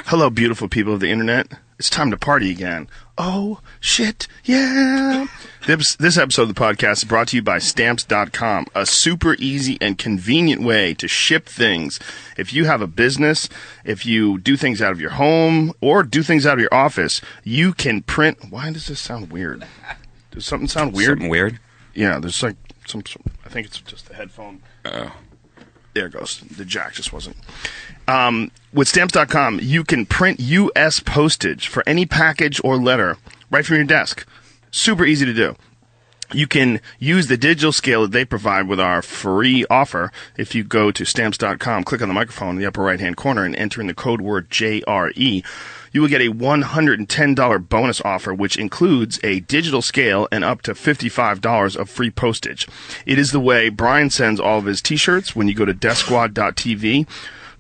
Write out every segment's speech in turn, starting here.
Hello, beautiful people of the internet. It's time to party again. Oh, shit, yeah. This episode of the podcast is brought to you by Stamps.com, a super easy and convenient way to ship things. If you have a business, if you do things out of your home, or do things out of your office, you can print... Why does this sound weird? Does something sound weird? Something weird? Yeah, there's like some... I think it's just the headphone. Oh. There it goes. The jack just wasn't... with Stamps.com, you can print U.S. postage for any package or letter right from your desk. Super easy to do. You can use the digital scale that they provide with our free offer. If you go to Stamps.com, click on the microphone in the upper right-hand corner and enter in the code word JRE, you will get a $110 bonus offer, which includes a digital scale and up to $55 of free postage. It is the way Brian sends all of his T-shirts when you go to DeathSquad.tv.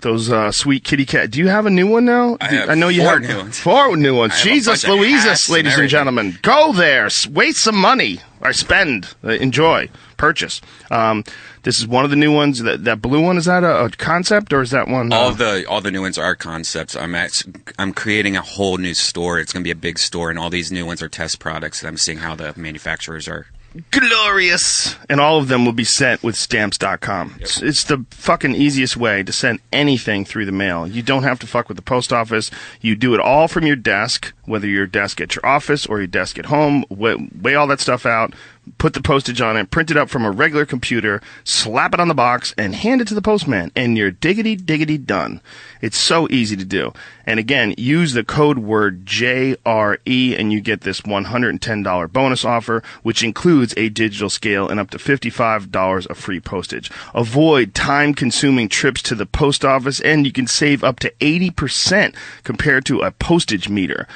Those sweet kitty cat. Do you have a new one now? I know you have new ones. 4 new ones. Jesus Louises, ladies and everything. gentlemen. Go there. Waste some money. Or spend. Enjoy. Purchase. This is one of the new ones. That blue one, is that a concept, or is that one? All the new ones are concepts. I'm creating a whole new store. It's going to be a big store, and all these new ones are test products. And I'm seeing how the manufacturers are. Glorious. And all of them will be sent with Stamps.com. Yep. It's the fucking easiest way to send anything through the mail. You don't have to fuck with the post office. You do it all from your desk, whether your desk at your office or your desk at home. Weigh all that stuff out, put the postage on it, print it up from a regular computer, slap it on the box, and hand it to the postman. And you're diggity done. It's so easy to do. And again, use the code word JRE and you get this $110 bonus offer, which includes a digital scale and up to $55 of free postage. Avoid time-consuming trips to the post office, and you can save up to 80% compared to a postage meter.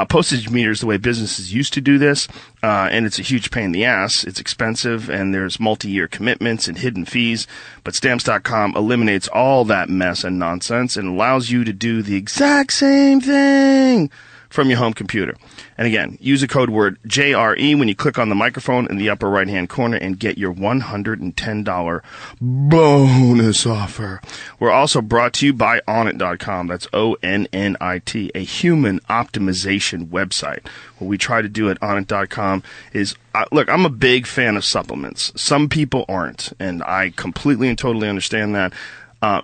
Postage meter is the way businesses used to do this, and it's a huge pain in the ass. It's expensive, and there's multi-year commitments and hidden fees. But Stamps.com eliminates all that mess and nonsense and allows you to do the exact same thing from your home computer. And again, use the code word JRE when you click on the microphone in the upper right-hand corner and get your $110 bonus offer. We're also brought to you by Onnit.com. That's ONNIT, a human optimization website. What we try to do at Onnit.com is, look, I'm a big fan of supplements. Some people aren't, and I completely and totally understand that.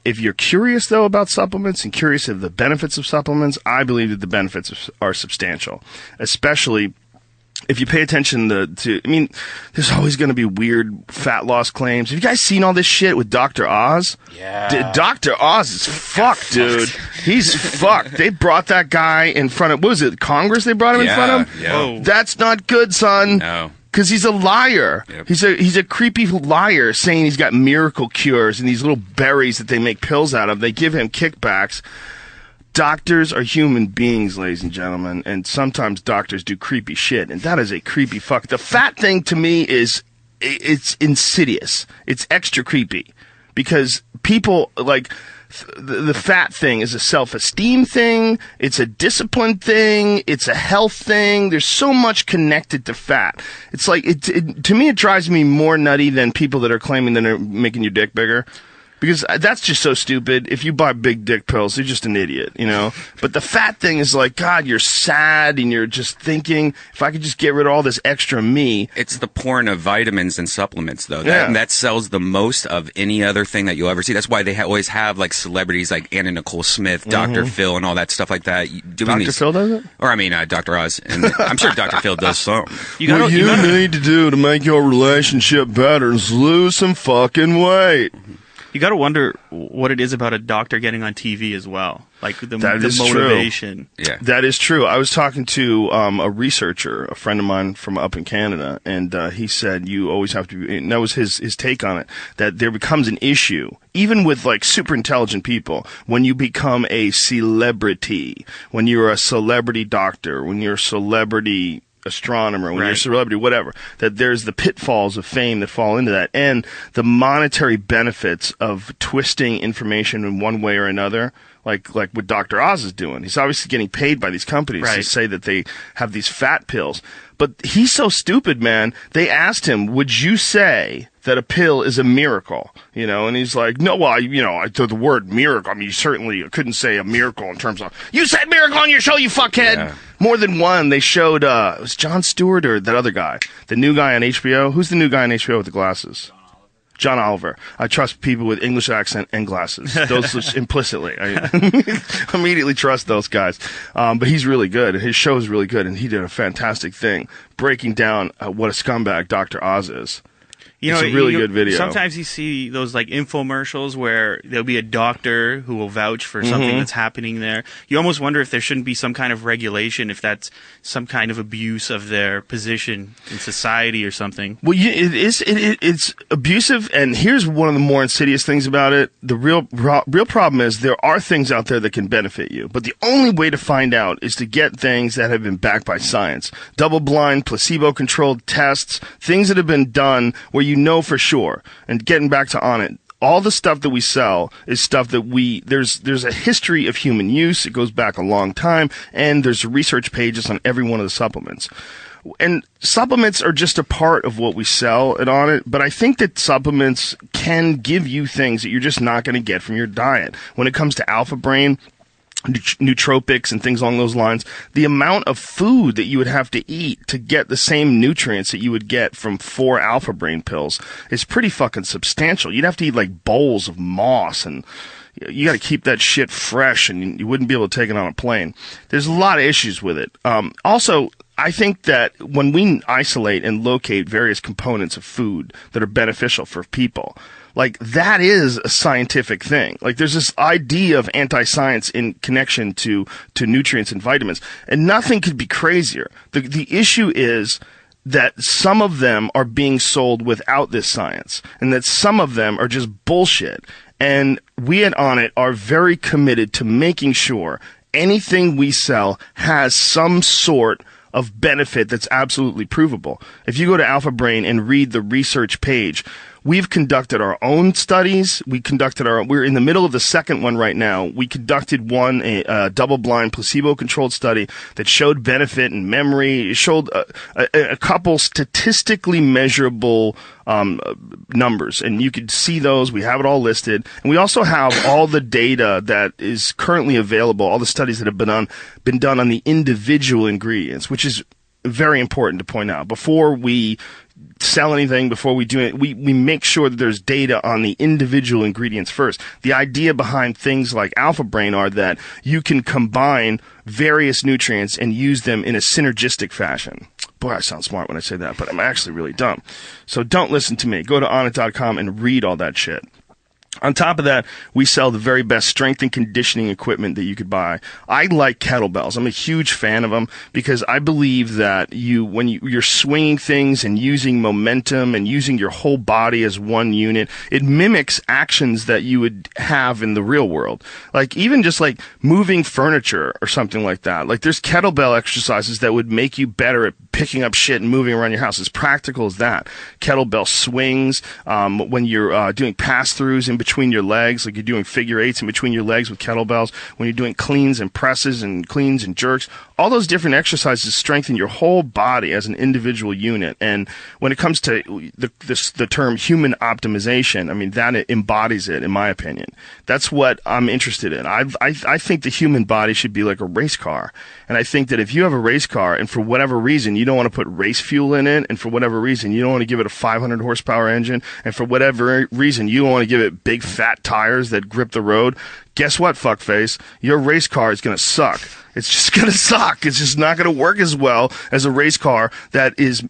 If you're curious, though, about supplements and curious of the benefits of supplements, I believe that the benefits are substantial, especially if you pay attention to I mean, there's always going to be weird fat loss claims. Have you guys seen all this shit with Dr. Oz? Yeah. Dr. Oz is fucked, dude. He's fucked. They brought that guy in front of, what was it, Congress they brought him in front of? Yeah. Oh. That's not good, son. No. Because he's a liar. Yep. He's a creepy liar saying he's got miracle cures and these little berries that they make pills out of. They give him kickbacks. Doctors are human beings, ladies and gentlemen, and sometimes doctors do creepy shit, and that is a creepy fuck. The fat thing to me it's insidious. It's extra creepy because people like... The fat thing is a self-esteem thing, it's a discipline thing, it's a health thing. There's so much connected to fat. It's like, to me, it drives me more nutty than people that are claiming that they're making your dick bigger. Because that's just so stupid. If you buy big dick pills, you're just an idiot, you know? But the fat thing is like, God, you're sad and you're just thinking, if I could just get rid of all this extra me. It's the porn of vitamins and supplements, though. Yeah. That sells the most of any other thing that you'll ever see. That's why they always have, like, celebrities like Anna Nicole Smith, Dr. Phil, and all that stuff like that. Dr. Phil does it? Or, I mean, Dr. Oz. And I'm sure Dr. Phil does something. What you need to do to make your relationship better is lose some fucking weight. You got to wonder what it is about a doctor getting on TV as well, like the motivation. True. Yeah, that is true. I was talking to a researcher, a friend of mine from up in Canada, and he said you always have to be, and that was his take on it, that there becomes an issue, even with like super intelligent people, when you become a celebrity, when you're a celebrity doctor, when you're a celebrity astronomer, when you're a celebrity, whatever, that there's the pitfalls of fame that fall into that, and the monetary benefits of twisting information in one way or another. like what Dr. Oz is doing. He's obviously getting paid by these companies to say that they have these fat pills. But he's so stupid, man. They asked him, would you say that a pill is a miracle? You know, and he's like, no, well, I throw the word miracle. I mean, you certainly couldn't say a miracle in terms of, you said miracle on your show, you fuckhead. Yeah. More than one. They showed, it was Jon Stewart or that other guy, the new guy on HBO. Who's the new guy on HBO with the glasses? John Oliver. I trust people with English accent and glasses. Those implicitly. I immediately trust those guys. But he's really good. His show is really good, and he did a fantastic thing breaking down what a scumbag Dr. Oz is. It's a really good video. Sometimes you see those like infomercials where there'll be a doctor who will vouch for something that's happening there. You almost wonder if there shouldn't be some kind of regulation, if that's some kind of abuse of their position in society or something. Well, it's abusive, and here's one of the more insidious things about it. The real problem is there are things out there that can benefit you, but the only way to find out is to get things that have been backed by science. Double-blind, placebo-controlled tests, things that have been done where you know for sure. And getting back to On It, all the stuff that we sell is stuff that there's a history of human use. It goes back a long time, and there's research pages on every one of the supplements. And supplements are just a part of what we sell at On It, but I think that supplements can give you things that you're just not going to get from your diet. When it comes to Alpha Brain, nootropics and things along those lines, the amount of food that you would have to eat to get the same nutrients that you would get from 4 Alpha Brain pills is pretty fucking substantial. You'd have to eat like bowls of moss, and you got to keep that shit fresh, and you wouldn't be able to take it on a plane. There's a lot of issues with it. Also, I think that when we isolate and locate various components of food that are beneficial for people, like, that is a scientific thing. Like, there's this idea of anti-science in connection to nutrients and vitamins, and nothing could be crazier. The issue is that some of them are being sold without this science, and that some of them are just bullshit. And we at On It are very committed to making sure anything we sell has some sort of benefit that's absolutely provable. If you go to Alpha Brain and read the research page, we've conducted our own studies. We're in the middle of the second one right now. We conducted one, a double-blind, placebo-controlled study that showed benefit in memory. It showed a couple statistically measurable numbers, and you could see those. We have it all listed. And we also have all the data that is currently available, all the studies that have been done on the individual ingredients, which is very important to point out. Before we sell anything, before we do it, we make sure that there's data on the individual ingredients first. The idea behind things like Alpha Brain are that you can combine various nutrients and use them in a synergistic fashion. Boy, I sound smart when I say that, but I'm actually really dumb. So don't listen to me. Go to onit.com and read all that shit. On top of that, we sell the very best strength and conditioning equipment that you could buy. I like kettlebells. I'm a huge fan of them because I believe that when you're swinging things and using momentum and using your whole body as one unit, it mimics actions that you would have in the real world. Like even just like moving furniture or something like that. Like there's kettlebell exercises that would make you better at picking up shit and moving around your house. As practical as that. Kettlebell swings, when you're doing pass-throughs in between your legs, like you're doing figure eights in between your legs with kettlebells, when you're doing cleans and presses and cleans and jerks, all those different exercises strengthen your whole body as an individual unit. And when it comes to the term human optimization, I mean, that embodies it, in my opinion. That's what I'm interested in. I think the human body should be like a race car. And I think that if you have a race car and for whatever reason you don't want to put race fuel in it, and for whatever reason you don't want to give it a 500 horsepower engine, and for whatever reason you don't want to give it big fat tires that grip the road, guess what, fuckface? Your race car is going to suck. It's just going to suck. It's just not going to work as well as a race car that is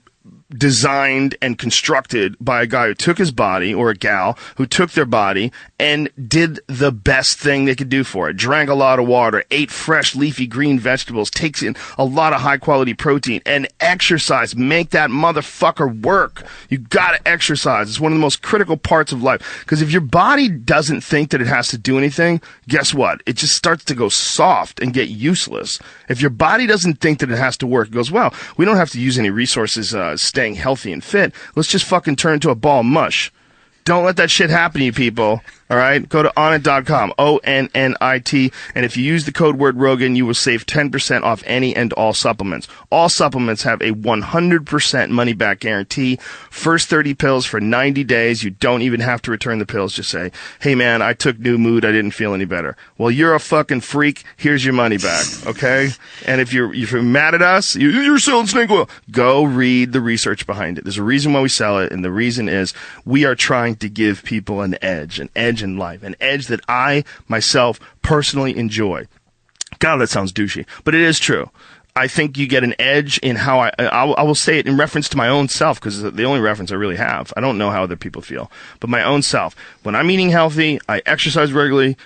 designed and constructed by a guy who took his body, or a gal who took their body and did the best thing they could do for it. Drank a lot of water, ate fresh leafy green vegetables, takes in a lot of high quality protein, and exercise. Make that motherfucker work. You gotta exercise. It's one of the most critical parts of life. Because if your body doesn't think that it has to do anything, guess what? It just starts to go soft and get useless. If your body doesn't think that it has to work, it goes, well, we don't have to use any resources staying healthy and fit. Let's just fucking turn into a ball of mush. Don't let that shit happen to you, people. All right, go to onnit.com, ONNIT, and if you use the code word Rogan, you will save 10% off any and all supplements. All supplements have a 100% money back guarantee. First 30 pills for 90 days. You don't even have to return the pills. Just say, hey man, I took New Mood. I didn't feel any better. Well, you're a fucking freak. Here's your money back. Okay? And if you're mad at us, you're selling snake oil. Go read the research behind it. There's a reason why we sell it, and the reason is we are trying to give people an edge in life, an edge that I myself personally enjoy. God, that sounds douchey, but it is true. I think you get an edge in how I will say it in reference to my own self, because it's the only reference I really have. I don't know how other people feel, but my own self. When I'm eating healthy, I exercise regularly,